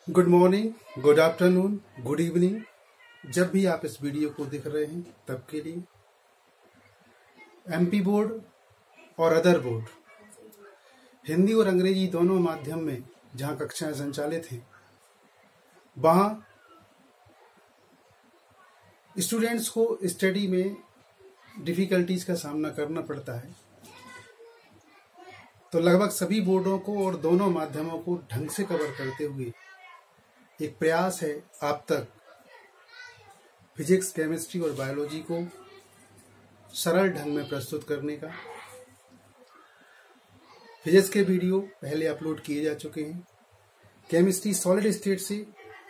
Good morning, good afternoon, good evening. जब भी आप इस वीडियो को देख रहे हैं तब के लिए एमपी बोर्ड और अदर बोर्ड हिंदी और अंग्रेजी दोनों माध्यम में जहां कक्षाएं संचालित हैं वहां स्टूडेंट्स को स्टडी में डिफिकल्टीज का सामना करना पड़ता है। तो लगभग सभी बोर्डों को और दोनों माध्यमों को ढंग से कवर करते हुए एक प्रयास है आप तक फिजिक्स, केमिस्ट्री और बायोलॉजी को सरल ढंग में प्रस्तुत करने का। फिजिक्स के वीडियो पहले अपलोड किए जा चुके हैं। केमिस्ट्री सॉलिड स्टेट से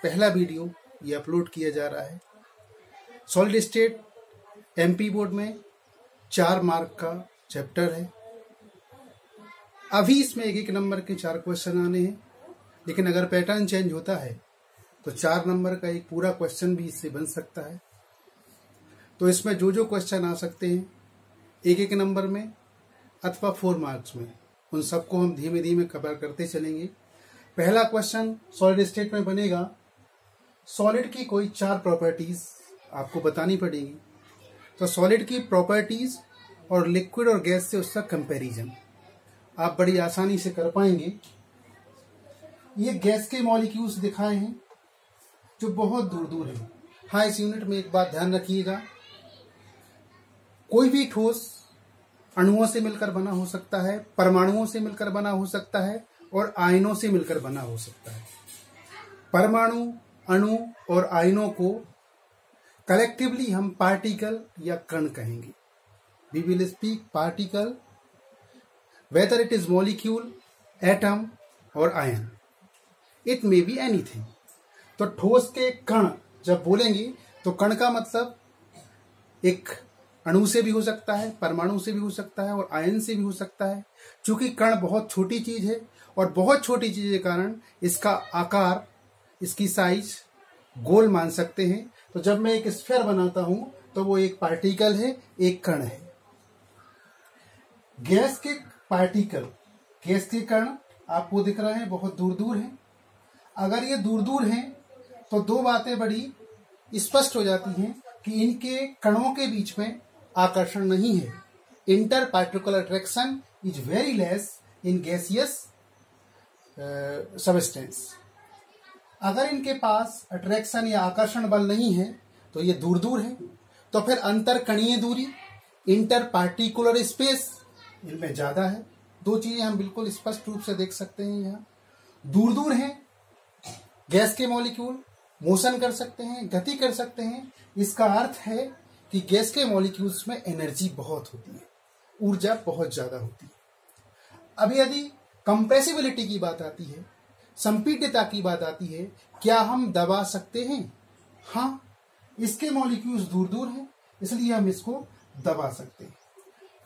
पहला वीडियो ये अपलोड किया जा रहा है। सॉलिड स्टेट एमपी बोर्ड में 4 मार्क का चैप्टर है। अभी इसमें एक नंबर के 4 क्वेश्चन आने हैं, लेकिन अगर पैटर्न चेंज होता है तो 4 नंबर का एक पूरा क्वेश्चन भी इससे बन सकता है। तो इसमें जो क्वेश्चन आ सकते हैं एक नंबर में अथवा 4 मार्क्स में, उन सबको हम धीमे धीमे कवर करते चलेंगे। पहला क्वेश्चन सॉलिड स्टेट में बनेगा, सॉलिड की कोई 4 प्रॉपर्टीज आपको बतानी पड़ेगी। तो सॉलिड की प्रॉपर्टीज और लिक्विड और गैस से उसका कंपैरिजन आप बड़ी आसानी से कर पाएंगे। ये गैस के मॉलिक्यूल्स दिखाए हैं जो बहुत दूर दूर है। हाँ, इस यूनिट में एक बात ध्यान रखिएगा, कोई भी ठोस अणुओं से मिलकर बना हो सकता है, परमाणुओं से मिलकर बना हो सकता है और आयनों से मिलकर बना हो सकता है। परमाणु, अणु और आयनों को कलेक्टिवली हम पार्टिकल या कण कहेंगे। We will speak particle whether it is molecule, atom or ion. It may be anything. तो ठोस के कण जब बोलेंगे तो कण का मतलब एक अणु से भी हो सकता है, परमाणु से भी हो सकता है और आयन से भी हो सकता है। चूंकि कण बहुत छोटी चीज है और बहुत छोटी चीज के कारण इसका आकार, इसकी साइज गोल मान सकते हैं। तो जब मैं एक स्फीयर बनाता हूं तो वो एक पार्टिकल है, एक कण है। गैस के पार्टिकल, गैस के कण आपको दिख रहे हैं बहुत दूर दूर हैं। अगर ये दूर दूर हैं तो 2 बातें बड़ी स्पष्ट हो जाती हैं कि इनके कणों के बीच में आकर्षण नहीं है। Inter particular attraction is very less in gaseous substance. अगर इनके पास अट्रैक्शन या आकर्षण बल नहीं है तो ये दूर दूर है। तो फिर अंतर कणीय दूरी, इंटर पार्टिकुलर स्पेस इनमें ज्यादा है। 2 चीजें हम बिल्कुल स्पष्ट रूप से देख सकते हैं। यहाँ दूर दूर हैं, गैस के मॉलिक्यूल मोशन कर सकते हैं, गति कर सकते हैं। इसका अर्थ है कि गैस के मॉलिक्यूल्स में एनर्जी बहुत होती है, ऊर्जा बहुत ज्यादा होती है। अब यदि कंप्रेसिबिलिटी की बात आती है, संपीड्यता की बात आती है, क्या हम दबा सकते हैं? हाँ, इसके मॉलिक्यूल्स दूर दूर हैं इसलिए हम इसको दबा सकते हैं।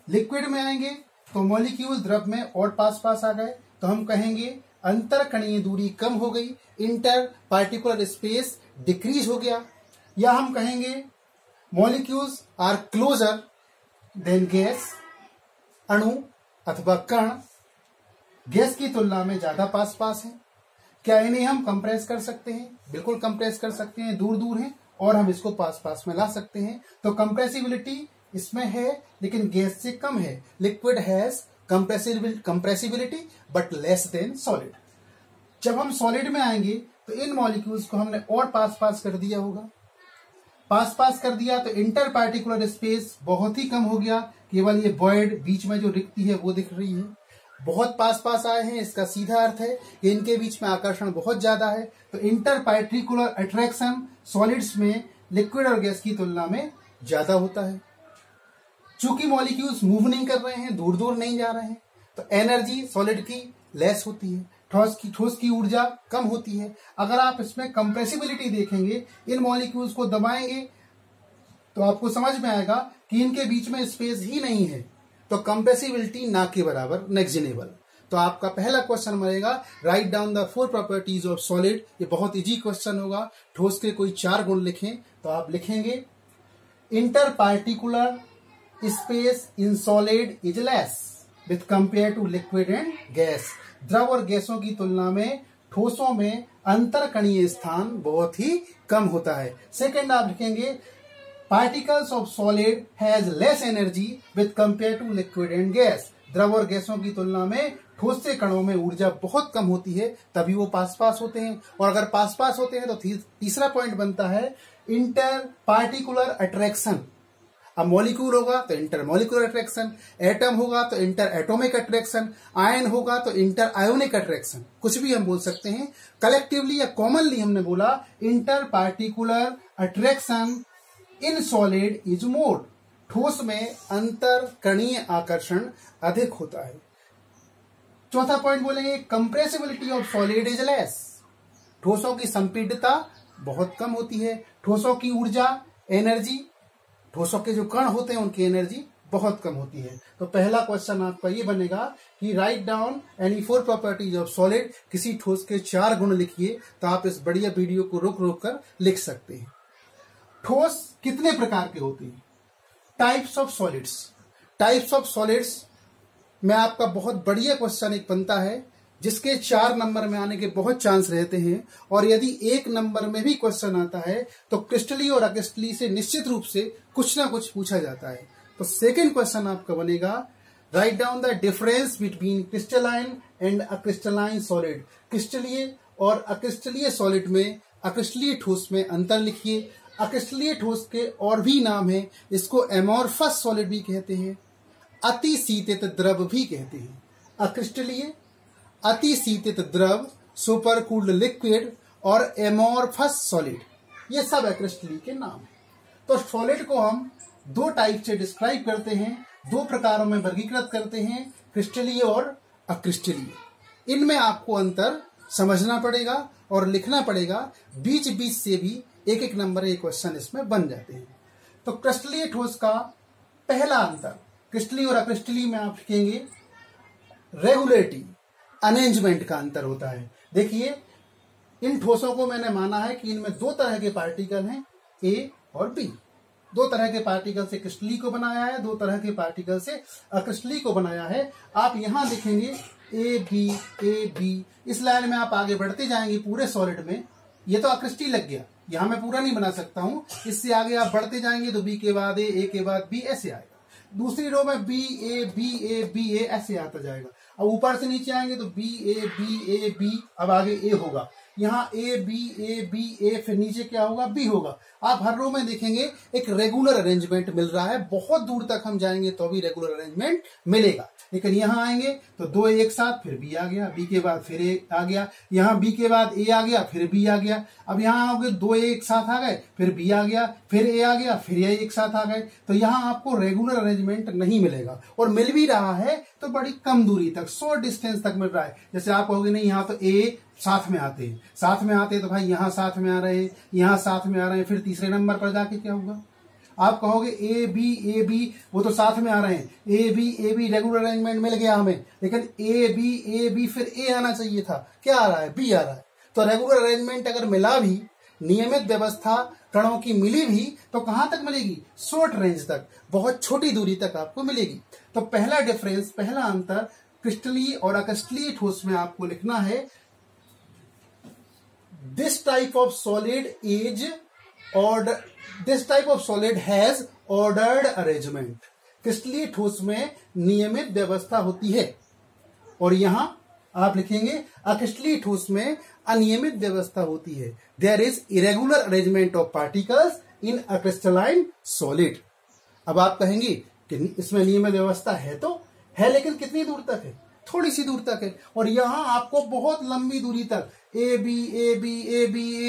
लिक्विड में आएंगे तो मॉलिक्यूल द्रव में और पास पास आ गए तो हम कहेंगे अंतर कणीय दूरी कम हो गई, इंटर पार्टिकुलर स्पेस डिक्रीज हो गया। या हम कहेंगे molecules are closer than gas, अणु अथवा कण गैस की तुलना में ज्यादा पास पास है। क्या इन्हें हम कंप्रेस कर सकते हैं? बिल्कुल कंप्रेस कर सकते हैं, दूर दूर हैं और हम इसको पास पास में ला सकते हैं। तो कंप्रेसिबिलिटी इसमें है लेकिन गैस से कम है। Liquid has compressibility but less than solid. जब हम सॉलिड में आएंगे तो इन मॉलिक्यूल्स को हमने और पास पास कर दिया होगा। पास पास कर दिया तो इंटर पार्टिकुलर स्पेस बहुत ही कम हो गया, केवल ये वॉइड बीच में जो रिक्ति है वो दिख रही है। बहुत पास पास आए हैं, इसका सीधा अर्थ है कि इनके बीच में आकर्षण बहुत ज्यादा है। तो इंटर पार्टिकुलर अट्रैक्शन सॉलिड्स में लिक्विड और गैस की तुलना में ज्यादा होता है। चूंकि मॉलिक्यूल्स मूव नहीं कर रहे हैं, दूर दूर नहीं जा रहे हैं, तो एनर्जी सॉलिड की लेस होती है, ठोस की ऊर्जा कम होती है। अगर आप इसमें कंप्रेसिबिलिटी देखेंगे, इन मॉलिक्यूल्स को दबाएंगे तो आपको समझ में आएगा कि इनके बीच में स्पेस ही नहीं है। तो कंप्रेसिबिलिटी ना के बराबर, नेग्लिजिबल। तो आपका पहला क्वेश्चन बनेगा write down the 4 properties of solid. ये बहुत इजी क्वेश्चन होगा। ठोस के कोई 4 गुण लिखें तो आप लिखेंगे inter particular space in solid is less with compare to liquid and gas. द्रव और गैसों की तुलना में ठोसों में अंतरकणीय स्थान बहुत ही कम होता है। सेकंड आप लिखेंगे particles of solid has less energy with compare to liquid and gas. द्रव और गैसों की तुलना में ठोस से कणों में ऊर्जा बहुत कम होती है, तभी वो पास पास होते हैं। और अगर पास पास होते हैं तो तीसरा पॉइंट बनता है इंटर पार्टिकुलर अट्रैक्शन। अब मॉलिक्यूल होगा तो इंटर मॉलिक्यूलर अट्रैक्शन, एटम होगा तो इंटर एटॉमिक अट्रैक्शन, आयन होगा तो इंटर आयोनिक अट्रैक्शन, कुछ भी हम बोल सकते हैं। कलेक्टिवली या कॉमनली हमने बोला inter particular attraction in solid is more. ठोस में अंतर कणीय आकर्षण अधिक होता है। चौथा पॉइंट बोलेंगे compressibility of solid is less. ठोसों की संपीड्यता बहुत कम होती है। ठोसों की ऊर्जा एनर्जी, ठोसों के जो कण होते हैं उनकी एनर्जी बहुत कम होती है। तो पहला क्वेश्चन आपका ये बनेगा कि write down any 4 properties of solid. किसी ठोस के 4 गुण लिखिए। तो आप इस बढ़िया वीडियो को रोक रोक कर लिख सकते हैं। ठोस कितने प्रकार के होते हैं? Types of solids. Types of solids में आपका बहुत बढ़िया क्वेश्चन एक बनता है जिसके 4 नंबर में आने के बहुत चांस रहते हैं। और यदि 1 नंबर में भी क्वेश्चन आता है तो क्रिस्टली और अक्रिस्टली से निश्चित रूप से कुछ ना कुछ पूछा जाता है। तो सेकंड क्वेश्चन आपका बनेगा write down the difference between crystalline and अक्रिस्टलाइन सॉलिड। क्रिस्टलीय और अक्रिस्टलीय सॉलिड में, अक्रिस्टलीय ठोस में अंतर लिखिए। अक्रिस्टलीय ठोस के और भी नाम है, इसको एमोर्फस सॉलिड भी कहते हैं, अति शीतित द्रव भी कहते हैं। अक्रिस्टलीय, अति शीतित द्रव, सुपर कूल्ड लिक्विड और एमोर्फस सॉलिड, ये सब अक्रिस्टलीय के नाम है। तो सॉलिड को हम 2 टाइप से डिस्क्राइब करते हैं, 2 प्रकारों में वर्गीकृत करते हैं, क्रिस्टलीय और अक्रिस्टलीय। इनमें आपको अंतर समझना पड़ेगा और लिखना पड़ेगा। बीच बीच से भी एक एक नंबर के क्वेश्चन इसमें बन जाते हैं। तो क्रिस्टलीय ठोस का पहला अंतर, क्रिस्टलीय और अक्रिस्टलीय में आप लिखेंगे रेगुलेटिव अरेंजमेंट का अंतर होता है। देखिए इन ठोसों को मैंने माना है कि इनमें 2 तरह के पार्टिकल हैं, ए और बी। 2 तरह के पार्टिकल से क्रिस्टलीय को बनाया है, 2 तरह के पार्टिकल से अक्रिस्टलीय को बनाया है। आप यहां देखेंगे ए बी। इस लाइन में आप आगे बढ़ते जाएंगे पूरे सॉलिड में। ये तो अक्रिस्टलीय लग गया, यहां मैं पूरा नहीं बना सकता हूं। इससे आगे आप बढ़ते जाएंगे तो बी के बाद ए के बाद बी, ऐसे आएगा। दूसरी रो में बी ए ऐसे आता जाएगा। अब ऊपर से नीचे आएंगे तो बी ए, अब आगे ए होगा। यहाँ ए बी फिर नीचे क्या होगा? बी होगा। आप हर रो में देखेंगे एक रेगुलर अरेंजमेंट मिल रहा है। बहुत दूर तक हम जाएंगे तो भी रेगुलर अरेंजमेंट मिलेगा। लेकिन यहाँ आएंगे तो 2 एक साथ, फिर बी आ गया, बी के बाद फिर ए आ गया, यहाँ बी के बाद ए आ गया, फिर बी आ गया। अब यहाँ आओगे 2 एक साथ आ गए, फिर बी आ गया, फिर ए आ गया, फिर ए एक साथ आ गए। तो यहाँ आपको रेगुलर अरेंजमेंट नहीं मिलेगा। और मिल भी रहा है तो बड़ी कम दूरी तक, शॉर्ट डिस्टेंस तक मिल रहा है। जैसे आप कहोगे नहीं यहाँ तो ए साथ में आते हैं तो भाई यहाँ साथ में आ रहे हैं, यहाँ साथ में आ रहे हैं, फिर तीसरे नंबर पर जाके क्या होगा? आप कहोगे ए बी वो तो साथ में आ रहे हैं, ए बी रेगुलर अरेंजमेंट मिल गया हमें, लेकिन ए बी फिर ए आना चाहिए था, क्या आ रहा है? बी आ रहा है। तो रेगुलर अरेंजमेंट अगर मिला भी, नियमित व्यवस्था कणों की मिली भी, तो कहां तक मिलेगी? शॉर्ट रेंज तक, बहुत छोटी दूरी तक आपको मिलेगी। तो पहला डिफरेंस, पहला अंतर क्रिस्टलीय और अक्रिस्टलीय ठोस में आपको लिखना है this type of solid has ordered arrangement। क्रिस्टलीय ठोस में नियमित व्यवस्था होती है। और यहां आप लिखेंगे अक्रिस्टलीय ठोस में अनियमित व्यवस्था होती है। There is irregular arrangement of particles in a crystalline solid. अब आप कहेंगे कि इसमें नियमित व्यवस्था है, तो है, लेकिन कितनी दूर तक है? थोड़ी सी दूर तक है। और यहां आपको बहुत लंबी दूरी तक ए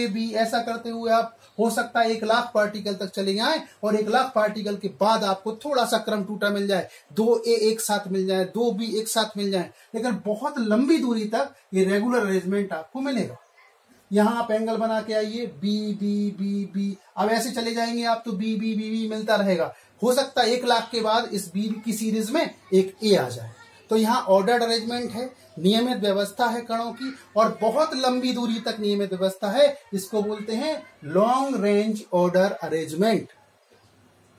बी ऐसा करते हुए आप हो सकता है 1 लाख पार्टिकल तक चले जाएं, और 1 लाख पार्टिकल के बाद आपको थोड़ा सा क्रम टूटा मिल जाए, 2 ए एक साथ मिल जाए, 2 बी एक साथ मिल जाए, लेकिन बहुत लंबी दूरी तक ये रेगुलर अरेंजमेंट आपको मिलेगा। यहां आप एंगल बना के आइए, बी। अब ऐसे चले जाएंगे आप तो बी मिलता रहेगा। हो सकता है 1 लाख के बाद इस बी की सीरीज में एक ए आ जाए। तो यहाँ ऑर्डर्ड अरेंजमेंट है, नियमित व्यवस्था है कणों की, और बहुत लंबी दूरी तक नियमित व्यवस्था है। इसको बोलते हैं लॉन्ग रेंज ऑर्डर अरेंजमेंट।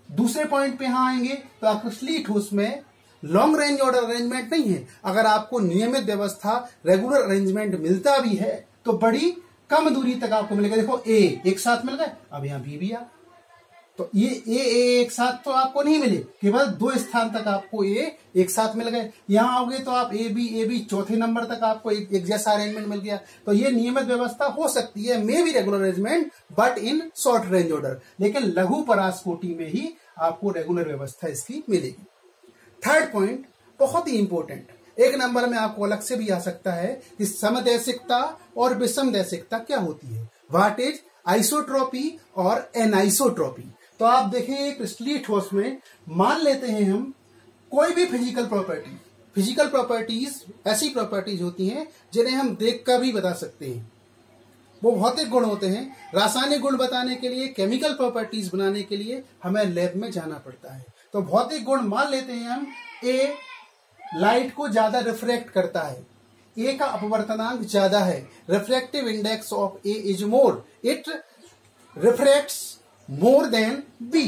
दूसरे पॉइंट पे यहां आएंगे तो अक्रिस्टलीय ठोस में लॉन्ग रेंज ऑर्डर अरेंजमेंट नहीं है। अगर आपको नियमित व्यवस्था, रेगुलर अरेंजमेंट मिलता भी है तो बड़ी कम दूरी तक आपको मिलेगा। देखो ए एक साथ मिल गए, अब यहाँ बी भी आ, तो ये ए एक साथ तो आपको नहीं मिले, केवल 2 स्थान तक आपको ए एक साथ मिल गए। यहां आओगे तो आप ए बी चौथे नंबर तक आपको एक जैसा अरेंजमेंट मिल गया। तो ये नियमित व्यवस्था हो सकती है, may be regular arrangement but in short range order, लेकिन लघु परासकोटि में ही आपको रेगुलर व्यवस्था इसकी मिलेगी। थर्ड पॉइंट बहुत ही इंपॉर्टेंट, एक नंबर में आपको अलग से भी आ सकता है कि समदैशिकता और विषमदैशिकता क्या होती है, व्हाट इज आइसोट्रॉपी और एनाइसोट्रॉपी। तो आप देखें क्रिस्टलीय ठोस में मान लेते हैं हम कोई भी फिजिकल प्रॉपर्टीज ऐसी प्रॉपर्टीज होती हैं जिन्हें हम देखकर भी बता सकते हैं। वो भौतिक गुण होते हैं, रासायनिक गुण बताने के लिए, केमिकल प्रॉपर्टीज बनाने के लिए हमें लैब में जाना पड़ता है। तो भौतिक गुण मान लेते हैं हम, ए लाइट को ज्यादा रिफ्रैक्ट करता है, ए का अपवर्तनांक ज्यादा है, refractive index of A is more, it refracts more than B,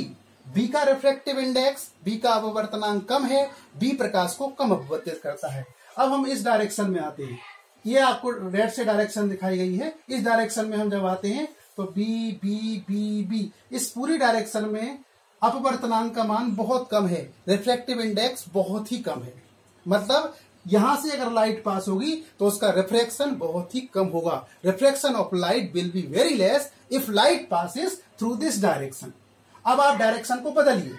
B का रिफ्रैक्टिव इंडेक्स, बी का अपवर्तनांक कम है, बी प्रकाश को कम अपवर्तित करता है। अब हम इस डायरेक्शन में आते हैं, ये आपको रेड से डायरेक्शन दिखाई गई है, इस डायरेक्शन में हम जब आते हैं तो बी बी बी बी, इस पूरी डायरेक्शन में अपवर्तनांक का मान बहुत कम है, रिफ्रैक्टिव इंडेक्स बहुत ही कम है। मतलब यहां से अगर लाइट पास होगी तो उसका रिफ्रैक्शन बहुत ही कम होगा। Refraction of light will be very less if light passes through this direction. अब आप डायरेक्शन को बदलिए,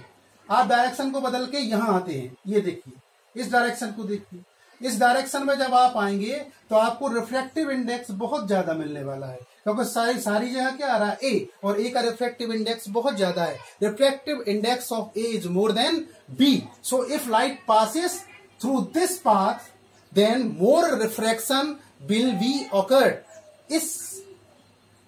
आप डायरेक्शन को बदल के यहां आते हैं, ये देखिए इस डायरेक्शन को देखिए, इस डायरेक्शन में जब आप आएंगे तो आपको रिफ्रैक्टिव इंडेक्स बहुत ज्यादा मिलने वाला है, क्योंकि सारी जगह क्या आ रहा है ए, और ए का रिफ्रैक्टिव इंडेक्स बहुत ज्यादा है। Refractive index of A is more than B, so if light passes through this path then more refraction will be occurred। इस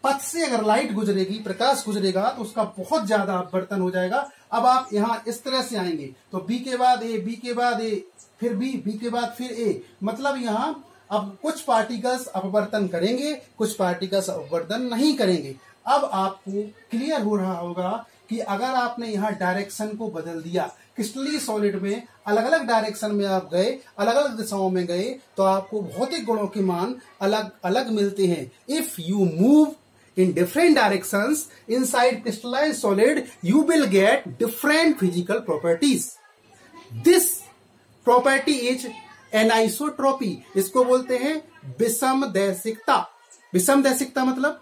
पथ से अगर लाइट गुजरेगी, प्रकाश गुजरेगा तो उसका बहुत ज्यादा अपवर्तन हो जाएगा। अब आप यहां इस तरह से आएंगे तो बी के बाद ए, बी के बाद ए, फिर बी, बी के बाद फिर ए, मतलब यहां अब कुछ पार्टिकल्स अपवर्तन करेंगे, कुछ पार्टिकल्स अपवर्तन नहीं करेंगे। अब आपको क्लियर हो रहा होगा कि अगर आपने यहां डायरेक्शन को बदल दिया, क्रिस्टलीय सॉलिड में अलग अलग डायरेक्शन में आप गए, अलग अलग दिशाओं में गए, तो आपको भौतिक गुणों के मान अलग अलग मिलते हैं। If you move in different directions inside crystalline solid you will get different physical properties। this property is anisotropy, इसको बोलते हैं विषमदैशिकता। विषमदैशिकता मतलब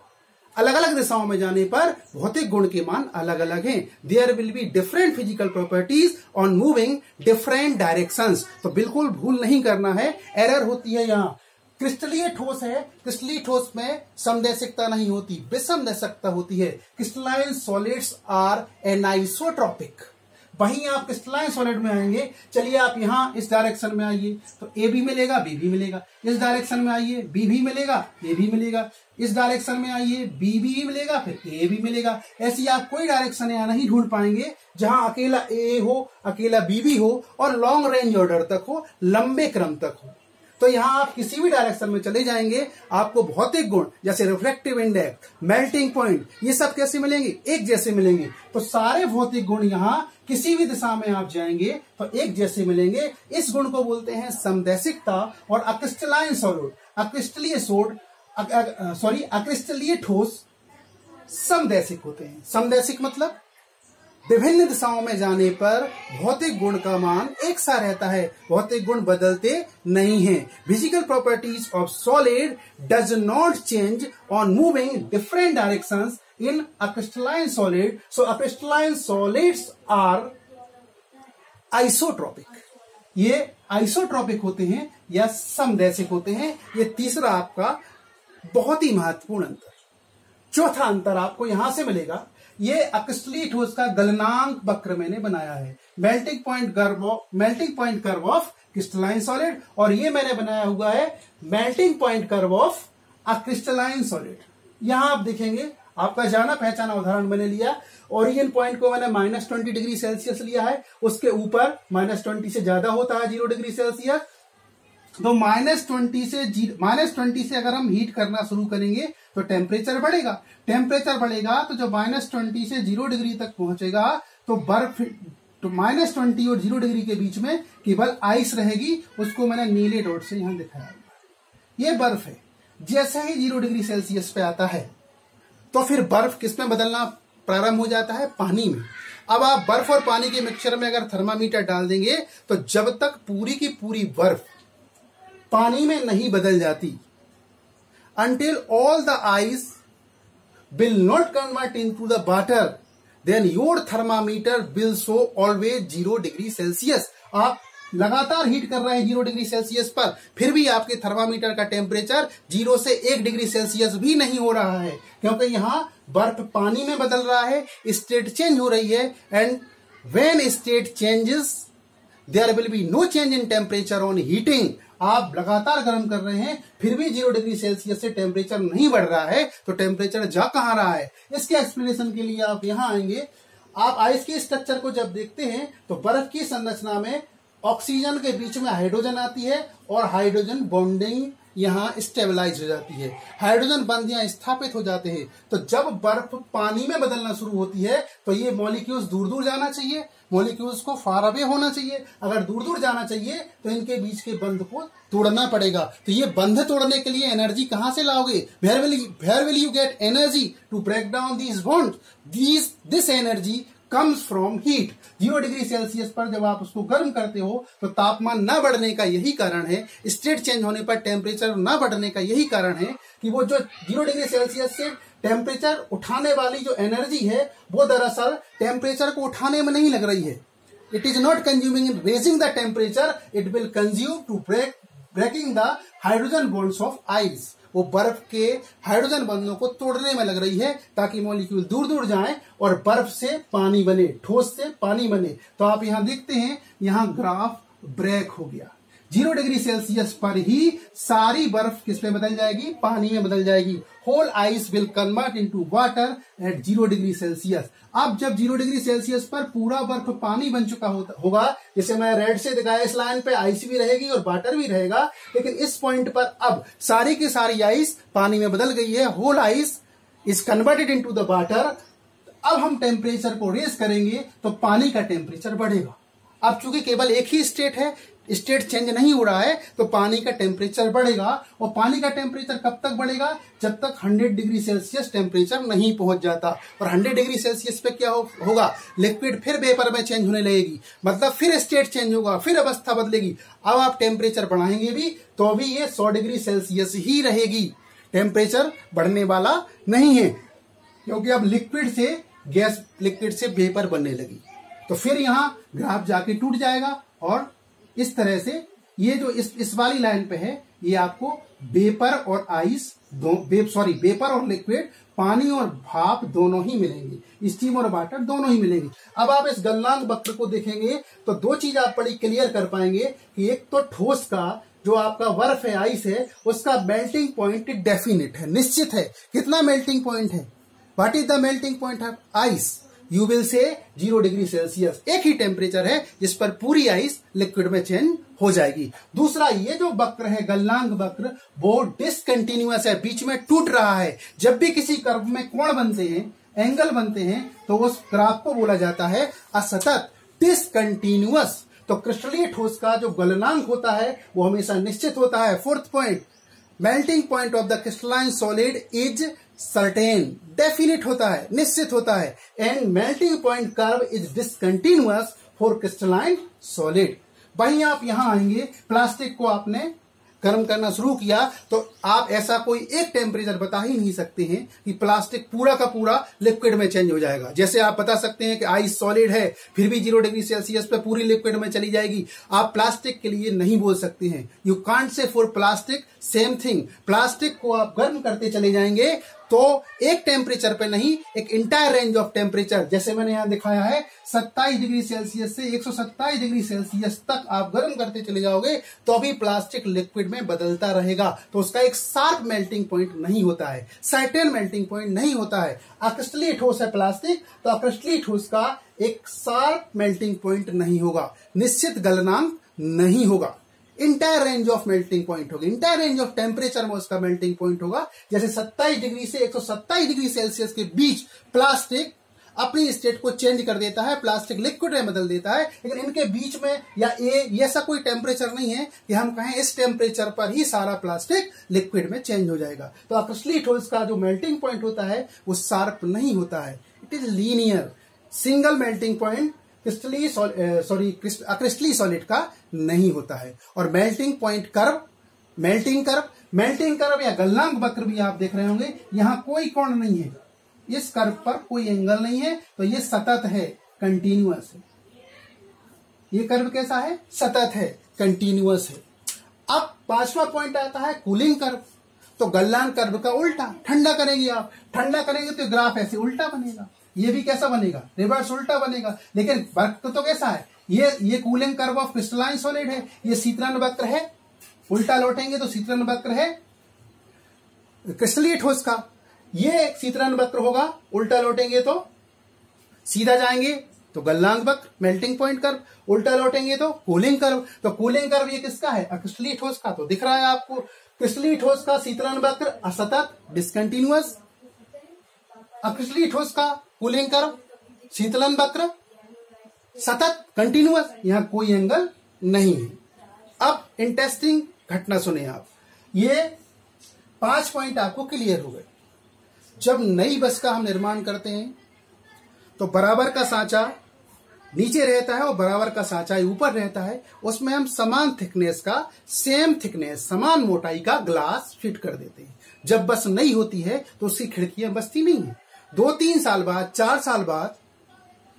अलग अलग दिशाओं में जाने पर भौतिक गुण के मान अलग अलग हैं। There will be different physical properties on moving different directions. तो बिल्कुल भूल नहीं करना है, एरर होती है यहाँ। क्रिस्टलीय ठोस है, क्रिस्टलीय ठोस में समदैशिकता नहीं होती, विषमदैशिकता होती है। Crystalline solids are anisotropic. वहीं आप क्रिस्टलाइन सॉलिड में आएंगे, चलिए आप यहां इस डायरेक्शन में आइए तो ए भी मिलेगा, बी भी मिलेगा। इस डायरेक्शन में आइए, बी भी मिलेगा, ए भी मिलेगा। इस डायरेक्शन में आइए, बी भी मिलेगा, फिर ए भी मिलेगा। ऐसी आप कोई डायरेक्शन यहां नहीं ढूंढ पाएंगे जहां अकेला ए हो, अकेला बी भी हो और लॉन्ग रेंज ऑर्डर तक हो, लंबे क्रम तक हो। तो यहां आप किसी भी डायरेक्शन में चले जाएंगे, आपको भौतिक गुण जैसे रिफ्रैक्टिव इंडेक्स, मेल्टिंग पॉइंट, ये सब कैसे मिलेंगे? एक जैसे मिलेंगे। तो सारे भौतिक गुण यहां किसी भी दिशा में आप जाएंगे तो एक जैसे मिलेंगे। इस गुण को बोलते हैं समदैशिकता। और अक्रिस्टलाइन सॉलिड, अक्रिस्टलीय ठोस समदैशिक होते हैं। समदैशिक मतलब विभिन्न दिशाओं में जाने पर भौतिक गुण का मान एक सा रहता है, भौतिक गुण बदलते नहीं हैं। Physical properties of solid does not change on moving different directions in a crystalline solid, so a crystalline solids are isotropic. ये आइसोट्रोपिक होते हैं या समदैशिक होते हैं। ये तीसरा आपका बहुत ही महत्वपूर्ण अंतर। चौथा अंतर आपको यहां से मिलेगा, ये अक्रिस्टलीय ठोस का गलनांक वक्र मैंने बनाया है, melting point curve of crystalline solid, और ये मैंने बनाया हुआ है melting point curve of a crystalline solid. यहां आप देखेंगे, आपका जाना पहचाना उदाहरण मैंने लिया, ओरिजिन पॉइंट को मैंने -20 डिग्री सेल्सियस लिया है, उसके ऊपर -20 से ज्यादा होता है 0 डिग्री सेल्सियस। तो -20 से अगर हम हीट करना शुरू करेंगे तो टेम्परेचर बढ़ेगा। टेम्परेचर बढ़ेगा तो जब -20 से 0 डिग्री तक पहुंचेगा तो बर्फ, तो -20 और 0 डिग्री के बीच में केवल आइस रहेगी। उसको मैंने नीले डॉट से यहां दिखाया। ये बर्फ है। जैसे ही 0 डिग्री सेल्सियस पे आता है तो फिर बर्फ किस में बदलना प्रारंभ हो जाता है? पानी में। अब आप बर्फ और पानी के मिक्सचर में अगर थर्मामीटर डाल देंगे तो जब तक पूरी की पूरी बर्फ पानी में नहीं बदल जाती, until all the ice will not convert into the water, then your thermometer will show always 0 degree Celsius. आप लगातार हीट कर रहे हैं 0 डिग्री सेल्सियस पर, फिर भी आपके थर्मामीटर का टेम्परेचर 0 से 1 डिग्री सेल्सियस भी नहीं हो रहा है, क्योंकि यहां बर्फ पानी में बदल रहा है, स्टेट चेंज हो रही है। And when state changes there will be no change in temperature on heating. आप लगातार गर्म कर रहे हैं, फिर भी 0 डिग्री सेल्सियस से टेम्परेचर नहीं बढ़ रहा है, तो टेम्परेचर जा कहां रहा है? इसके एक्सप्लेनेशन के लिए आप यहां आएंगे। आप आइस के स्ट्रक्चर को जब देखते हैं तो बर्फ की संरचना में ऑक्सीजन के बीच में हाइड्रोजन आती है और हाइड्रोजन बॉन्डिंग यहां स्टेबलाइज हो जाती है, हाइड्रोजन बंध यहां स्थापित हो जाते हैं। तो जब बर्फ पानी में बदलना शुरू होती है तो ये मॉलिक्यूल्स दूर दूर जाना चाहिए, मॉलिक्यूल्स को फार अवे होना चाहिए। अगर दूर दूर जाना चाहिए तो इनके बीच के बंध को तोड़ना पड़ेगा। तो ये बंध तोड़ने के लिए एनर्जी कहां से लाओगे? Where will you get energy to break down these bond? This energy comes from heat. 0 degree Celsius पर जब आप उसको गर्म करते हो तो तापमान न बढ़ने का यही कारण है, स्टेट चेंज होने पर टेम्परेचर न बढ़ने का यही कारण है कि वो जो 0 डिग्री सेल्सियस से टेम्परेचर उठाने वाली जो एनर्जी है वो दरअसल टेम्परेचर को उठाने में नहीं लग रही है। It is not consuming in raising the temperature, it will consume to breaking the hydrogen bonds of ice. वो बर्फ के हाइड्रोजन बंधों को तोड़ने में लग रही है ताकि मॉलिक्यूल दूर दूर जाएं और बर्फ से पानी बने, ठोस से पानी बने। तो आप यहां देखते हैं, यहां ग्राफ ब्रेक हो गया। 0 डिग्री सेल्सियस पर ही सारी बर्फ किस में बदल जाएगी? पानी में बदल जाएगी। Whole ice will convert into water at 0 degree Celsius. अब जब 0 डिग्री सेल्सियस पर पूरा बर्फ पानी बन चुका होगा, जैसे मैं रेड से दिखाया इस लाइन पे, आइस भी रहेगी और वाटर भी रहेगा, लेकिन इस पॉइंट पर अब सारी की सारी आइस पानी में बदल गई है। Whole ice is converted into the water. अब हम टेम्परेचर को रेज करेंगे तो पानी का टेम्परेचर बढ़ेगा। अब चूंकि केवल एक ही स्टेट है, स्टेट चेंज नहीं हो रहा है, तो पानी का टेम्परेचर बढ़ेगा। और पानी का टेम्परेचर कब तक बढ़ेगा? जब तक 100 डिग्री सेल्सियस टेम्परेचर नहीं पहुंच जाता। और 100 डिग्री सेल्सियस पे क्या होगा? लिक्विड फिर वेपर में चेंज होने लगेगी, मतलब फिर स्टेट चेंज होगा, फिर अवस्था बदलेगी। अब आप टेम्परेचर बढ़ाएंगे भी तो भी ये 100 डिग्री सेल्सियस ही रहेगी, टेम्परेचर बढ़ने वाला नहीं है, क्योंकि अब लिक्विड से गैस, लिक्विड से वेपर बनने लगी। तो फिर यहां ग्राफ जाके टूट जाएगा और इस तरह से ये जो इस वाली लाइन पे है, ये आपको वेपर और आइस वेपर और लिक्विड, पानी और भाप दोनों ही मिलेंगे, स्टीम और वाटर दोनों ही मिलेंगे। अब आप इस गलनांक वक्र को देखेंगे तो दो चीज आप बड़ी क्लियर कर पाएंगे कि एक तो ठोस का जो आपका बर्फ है, आइस है, उसका मेल्टिंग पॉइंट डेफिनिट है, निश्चित है। कितना मेल्टिंग पॉइंट है? What is the melting point of ice? You will say 0 degree Celsius. एक ही टेम्परेचर है जिस पर पूरी आइस लिक्विड में चेंज हो जाएगी। दूसरा, ये जो वक्र है गलनांक वक्र, वो डिसकंटिन्यूअस है, बीच में टूट रहा है। जब भी किसी कर्व में कोण बनते हैं, एंगल बनते हैं, तो उस ग्राफ को बोला जाता है असतत, डिसकंटिन्यूअस। तो क्रिस्टलीय ठोस का जो गलनांक होता है वो हमेशा निश्चित होता है। Fourth point, melting point of the crystalline solid is certain, definite होता है, निश्चित होता है। And melting point curve is discontinuous for crystalline solid. वहीं आप यहां आएंगे, प्लास्टिक को आपने गर्म करना शुरू किया तो आप ऐसा कोई एक टेम्परेचर बता ही नहीं सकते हैं कि प्लास्टिक पूरा का पूरा लिक्विड में चेंज हो जाएगा। जैसे आप बता सकते हैं कि आइस सॉलिड है, फिर भी 0 डिग्री सेल्सियस पे पूरी लिक्विड में चली जाएगी। आप प्लास्टिक के लिए नहीं बोल सकते हैं। You can't say for plastic same thing. Plastic को आप गर्म करते चले जाएंगे तो एक टेम्परेचर पे नहीं, एक इंटायर रेंज ऑफ टेम्परेचर, जैसे मैंने यहां दिखाया है 27 डिग्री सेल्सियस से 127 डिग्री सेल्सियस तक आप गर्म करते चले जाओगे तो अभी प्लास्टिक लिक्विड में बदलता रहेगा। तो उसका एक शार्प मेल्टिंग पॉइंट नहीं होता है, सर्टेन मेल्टिंग पॉइंट नहीं होता है। अक्रिस्टलीय ठोस है प्लास्टिक, तो अक्रिस्टलीय ठोस का एक शार्प मेल्टिंग पॉइंट नहीं होगा, निश्चित गलनांक नहीं होगा। Entire range of melting point होगी, इंटायर रेंज ऑफ टेम्परेचर में उसका मेल्टिंग पॉइंट होगा। जैसे 27 डिग्री से 127 डिग्री सेल्सियस के बीच प्लास्टिक अपनी स्टेट को चेंज कर देता है, प्लास्टिक लिक्विड में बदल देता है। लेकिन इनके बीच में या ये ऐसा कोई टेम्परेचर नहीं है कि हम कहें इस टेम्परेचर पर ही सारा प्लास्टिक लिक्विड में चेंज हो जाएगा। तो अक्रिस्टलीट होल्स का जो मेल्टिंग पॉइंट होता है वो शार्प नहीं होता है, it is linear, single melting point अक्रिस्टली सॉलिड का नहीं होता है। और melting point curve, melting curve या गलनांक वक्र भी आप देख रहे होंगे, यहां कोई कोण नहीं है, इस कर्व पर कोई एंगल नहीं है, तो ये सतत है, कंटिन्यूअस है। ये कर्व कैसा है? सतत है, कंटिन्यूअस है। अब पांचवा पॉइंट आता है कूलिंग कर्व। तो गलनांक कर्व का उल्टा, ठंडा करेंगे आप, ठंडा करेंगे तो ग्राफ ऐसे उल्टा बनेगा, ये भी कैसा बनेगा? रिवर्स उल्टा बनेगा। लेकिन वर्क तो कैसा है? ये cooling curve of crystalline solid है, ये शीतलन वक्र है, उल्टा लौटेंगे तो शीतलन वक्र है क्रिस्टलीट ठोस का। ये शीतलन वक्र होगा, उल्टा लौटेंगे तो सीधा जाएंगे तो गलनांक वक्र, मेल्टिंग पॉइंट कर्व, उल्टा लौटेंगे तो कूलिंग कर्व। तो कूलिंग कर्व ये किसका है? क्रिस्टलीट ठोस का। तो दिख रहा है आपको क्रिस्टलीट ठोस का शीतलन वक्र असतत, डिसकंटिन्यूअस, क्रिस्टलीट ठोस का कूलिंग कर्व शीतलन वक्र सतत, कंटिन्यूअस, यहां कोई एंगल नहीं है। अब इंटरेस्टिंग घटना सुने आप, ये 5 पॉइंट आपको क्लियर हो गए। जब नई बस का हम निर्माण करते हैं तो बराबर का सांचा नीचे रहता है और बराबर का सांचा ऊपर रहता है, उसमें हम समान थिकनेस का, सेम थिकनेस, समान मोटाई का ग्लास फिट कर देते हैं। जब बस नई होती है तो उसकी खिड़कियां बजती नहीं है, 2-3 साल बाद, 4 साल बाद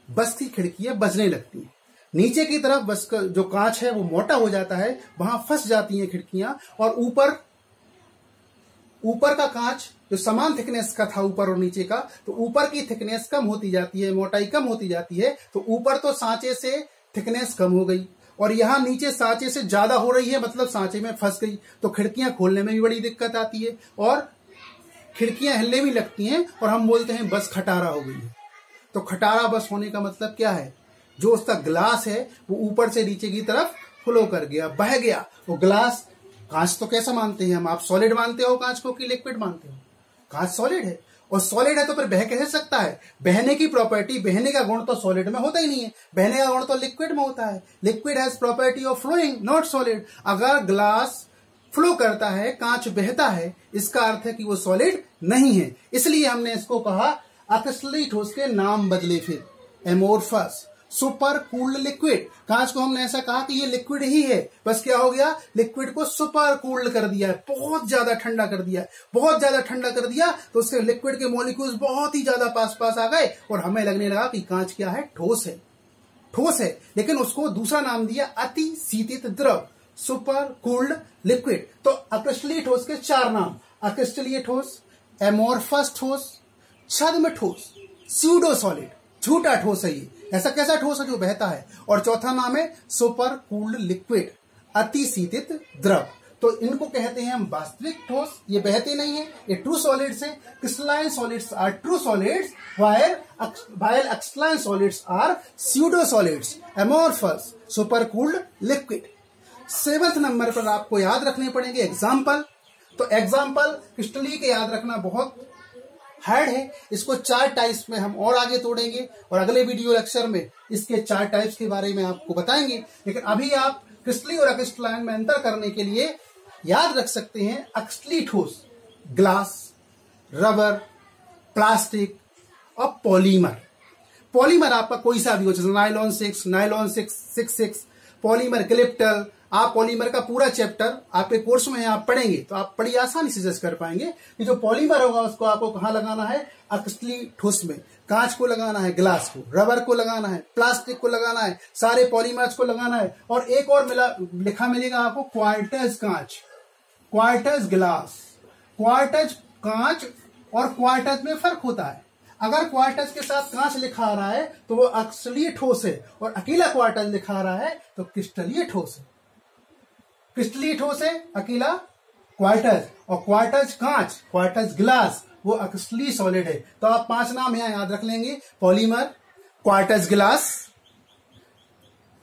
बस की खिड़कियां बजने लगती हैं। नीचे की तरफ बस का जो कांच है वो मोटा हो जाता है, वहां फंस जाती हैं खिड़कियां, और ऊपर का कांच जो समान थिकनेस का था ऊपर और नीचे का, तो ऊपर की थिकनेस कम होती जाती है, मोटाई कम होती जाती है, तो ऊपर तो सांचे से थिकनेस कम हो गई और यहां नीचे सांचे से ज्यादा हो रही है, मतलब सांचे में फंस गई, तो खिड़कियां खोलने में भी बड़ी दिक्कत आती है और खिड़कियां हिलने भी लगती हैं और हम बोलते हैं बस खटारा हो गई है। तो खटारा बस होने का मतलब क्या है? जो उसका ग्लास है वो ऊपर से नीचे की तरफ फ्लो कर गया, बह गया। वो ग्लास, कांच तो कैसा मानते हैं हम? आप सॉलिड मानते हो कांच को कि लिक्विड मानते हो? कांच सॉलिड है, और सॉलिड है तो फिर बह कैसे सकता है? बहने की प्रॉपर्टी, बहने का गुण तो सॉलिड में होता ही नहीं है, बहने का गुण तो लिक्विड में होता है। Liquid has property of flowing, not solid. अगर ग्लास फ्लो करता है, कांच बहता है, इसका अर्थ है कि वो सॉलिड नहीं है। इसलिए हमने इसको कहा क्रिस्टलीट ठोस के नाम बदले, फिर एमोर्फस, सुपर कूल्ड लिक्विड। कांच को हमने ऐसा कहा कि ये लिक्विड ही है, बस क्या हो गया? लिक्विड को सुपर कूल्ड कर दिया है, बहुत ज्यादा ठंडा कर दिया है। बहुत ज्यादा ठंडा कर दिया तो उसके लिक्विड के मॉलिक्यूल्स बहुत ही ज्यादा पास आ गए और हमें लगने लगा कि कांच क्या है? ठोस है, ठोस है। लेकिन उसको दूसरा नाम दिया अति शीतित द्रव, सुपर कूल्ड लिक्विड। तो क्रिस्टलीट ठोस के 4 नाम: क्रिस्टलीय ठोस, एमोर्फस ठोस, छद्म ठोस, स्यूडो सॉलिड, झूठा ठोस है ये। ऐसा कैसा ठोस है? जो बहता है। और चौथा नाम है सुपर कूल्ड लिक्विड, अति शीतित द्रव। तो इनको कहते हैं हम वास्तविक ठोस, ये बहते नहीं है, ये ट्रू सॉलिड्स है। Crystalline solids are true solids while crystalline solids are pseudo solids, amorphous, super cooled liquid. 7वें नंबर पर आपको याद रखने पड़ेंगे एग्जाम्पल। तो एग्जाम्पल क्रिस्टली के याद रखना बहुत हार्ड है, इसको 4 टाइप्स में हम और आगे तोड़ेंगे और अगले वीडियो लेक्चर में इसके 4 टाइप्स के बारे में आपको बताएंगे। लेकिन अभी आप क्रिस्टली और क्रिस्टलाइन में अंतर करने के लिए याद रख सकते हैं क्रिस्टली ठोस ग्लास, रबर, प्लास्टिक और पॉलीमर। पॉलीमर आपका कोई सा भी हो, जैसे नायलॉन 6, नायलॉन 666, पॉलीमर क्लिप्टल। आप पॉलीमर का पूरा चैप्टर आपके कोर्स में आप पढ़ेंगे तो आप बड़ी आसानी से जज कर पाएंगे कि जो पॉलीमर होगा उसको आपको कहां लगाना है? क्रिस्टली ठोस में। कांच को लगाना है, ग्लास को, रबर को लगाना है, प्लास्टिक को लगाना है, सारे पॉलीमर्स को लगाना है। और एक और लिखा मिलेगा आपको, क्वार्टज कांच, क्वार्टज ग्लास। क्वार्टज कांच और क्वार्टज में फर्क होता है। अगर क्वार्टज के साथ कांच लिखा आ रहा है तो वो क्रिस्टलीय ठोस है, और अकेला क्वार्टज लिखा आ रहा है तो क्रिस्टलीय ठोस है। क्रिस्टलीय ठोस है अकेला क्वार्टज, और क्वार्टज कांच, क्वार्टज ग्लास, वो क्रिस्टलीय सॉलिड है। तो आप 5 नाम यहां याद रख लेंगे: पॉलीमर, क्वार्टज ग्लास,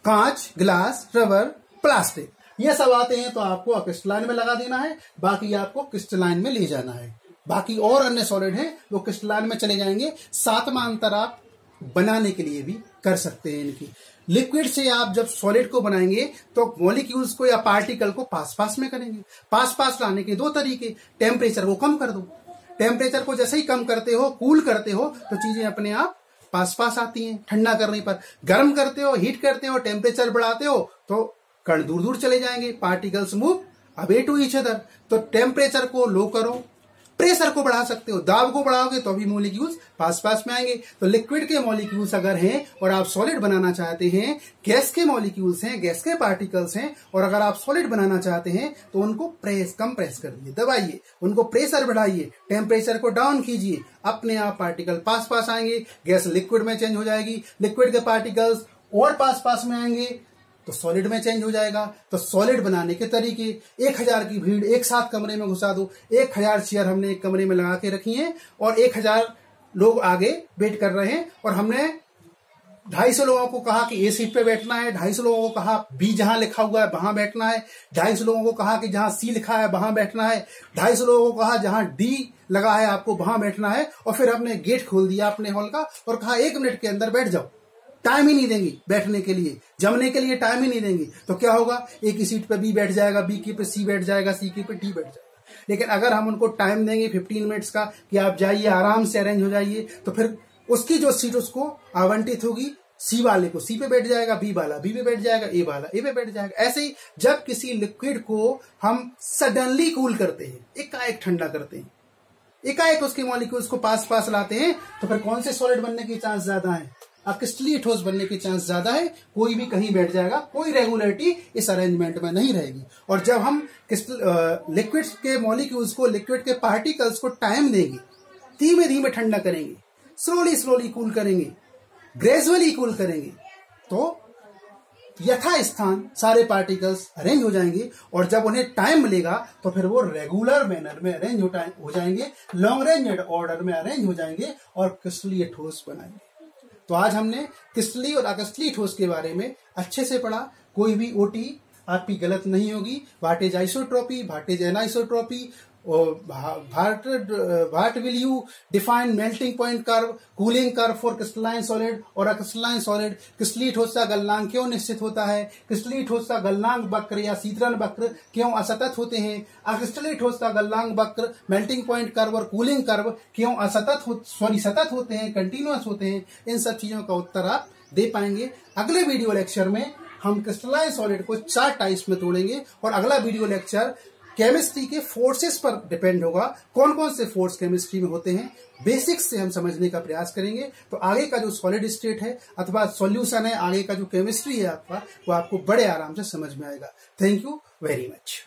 कांच, ग्लास, रबर, प्लास्टिक। ये सब आते हैं तो आपको क्रिस्टलाइन में लगा देना है, बाकी आपको क्रिस्टलाइन में ले जाना है। बाकी और अन्य सॉलिड हैं वो क्रिस्टलाइन में चले जाएंगे। 7वां अंतर आप बनाने के लिए भी कर सकते हैं इनकी। लिक्विड से आप जब सॉलिड को बनाएंगे तो मॉलिक्यूल्स को या पार्टिकल को पास पास में करेंगे। पास पास लाने के दो तरीके, टेम्परेचर को कम कर दो, टेम्परेचर को जैसे ही कम करते हो, कूल करते हो, तो चीजें अपने आप पास पास आती हैं। ठंडा करने पर गर्म करते हो, हीट करते हो, टेम्परेचर बढ़ाते हो तो कण दूर दूर चले जाएंगे, particles move away to each other. तो टेम्परेचर को लो करो, प्रेशर को बढ़ा सकते हो, दाब को बढ़ाओगे तो भी मॉलिक्यूल्स पास पास में आएंगे। तो लिक्विड के मॉलिक्यूल्स अगर हैं और आप सॉलिड बनाना चाहते हैं, गैस के मॉलिक्यूल्स हैं, गैस के पार्टिकल्स हैं, और अगर आप सॉलिड बनाना चाहते हैं तो उनको कम प्रेस करिए, दबाइए, उनको प्रेशर बढ़ाइए, टेम्परेचर को डाउन कीजिए, अपने आप पार्टिकल पास पास आएंगे, गैस लिक्विड में चेंज हो जाएगी, लिक्विड के पार्टिकल्स और पास पास में आएंगे तो सॉलिड में चेंज हो जाएगा। तो सॉलिड बनाने के तरीके, 1000 की भीड़ एक साथ कमरे में घुसा दो, 1000 चेयर हमने एक कमरे में लगा के रखी हैं और 1000 लोग आगे वेट कर रहे हैं, और हमने 250 लोगों को कहा कि ए सीट पे बैठना है, 250 लोगों को कहा बी जहां लिखा हुआ है वहां बैठना है, 250 लोगों को कहा कि जहां सी लिखा है वहां बैठना है, 250 लोगों को कहा जहां डी लगा है आपको वहां बैठना है, और फिर हमने गेट खोल दिया अपने हॉल का और कहा 1 मिनट के अंदर बैठ जाओ। टाइम ही नहीं देंगी बैठने के लिए, जमने के लिए टाइम ही नहीं देंगी। तो क्या होगा, एक ही सीट पे बी बैठ जाएगा, बी की पे सी बैठ जाएगा, सी की पे डी बैठ जाएगा। लेकिन अगर हम उनको टाइम देंगे 15 मिनट्स का कि आप जाइए आराम से अरेंज हो जाइए, तो फिर उसकी जो सीट उसको आवंटित होगी, सी वाले को सी पे बैठ जाएगा, बी वाला बी पे बैठ जाएगा, ए वाला ए पे बैठ जाएगा। ऐसे ही जब किसी लिक्विड को हम सडनली कूल करते हैं, एकाएक ठंडा करते हैं, एकाएक उसके मॉलिक्यूल्स को पास पास लाते हैं, तो फिर कौन से सॉलिड बनने के चांस ज्यादा है? क्रिस्टलीय ठोस बनने के चांस ज्यादा है। कोई भी कहीं बैठ जाएगा, कोई रेगुलरिटी इस अरेंजमेंट में नहीं रहेगी। और जब हम लिक्विड के मॉलिक्यूल्स को, लिक्विड के पार्टिकल्स को टाइम देंगे, धीमे धीमे ठंडा करेंगे, स्लोली स्लोली कूल करेंगे, ग्रेजुअली कूल करेंगे, तो यथा स्थान सारे पार्टिकल्स अरेंज हो जाएंगे। और जब उन्हें टाइम मिलेगा तो फिर वो रेगुलर मैनर में अरेंज हो जाएंगे, लॉन्ग रेंज ऑर्डर में अरेंज हो जाएंगे और क्रिस्टलीय ठोस बनाएंगे। तो आज हमने क्रिस्टलीय और अक्रिस्टलीय ठोस के बारे में अच्छे से पढ़ा। कोई भी ओटी आपकी गलत नहीं होगी। What is isotropy, what is anisotropy, what will you define melting point curve, cooling curve for crystalline solid और क्रिस्टलाइन सॉलिड, क्रिस्टलीय ठोस का गलनांक क्यों निश्चित होता है, क्रिस्टलीय ठोस का गलनांक वक्र या शीतलन वक्र क्यों असतत होते हैं, अक्रिस्टलीय ठोस का गलनांक वक्र, मेल्टिंग पॉइंट कर्व और कूलिंग कर्व क्यों सतत होते हैं, कंटिन्यूअस होते हैं। इन सब चीजों का उत्तर आप दे पाएंगे। अगले वीडियो लेक्चर में हम क्रिस्टलाइन सॉलिड को 4 टाइप्स में तोड़ेंगे और अगला वीडियो लेक्चर केमिस्ट्री के फोर्सेस पर डिपेंड होगा। कौन कौन से फोर्स केमिस्ट्री में होते हैं, बेसिक्स से हम समझने का प्रयास करेंगे। तो आगे का जो सॉलिड स्टेट है अथवा सॉल्यूशन है, आगे का जो केमिस्ट्री है आपका, वो आपको बड़े आराम से समझ में आएगा। Thank you very much.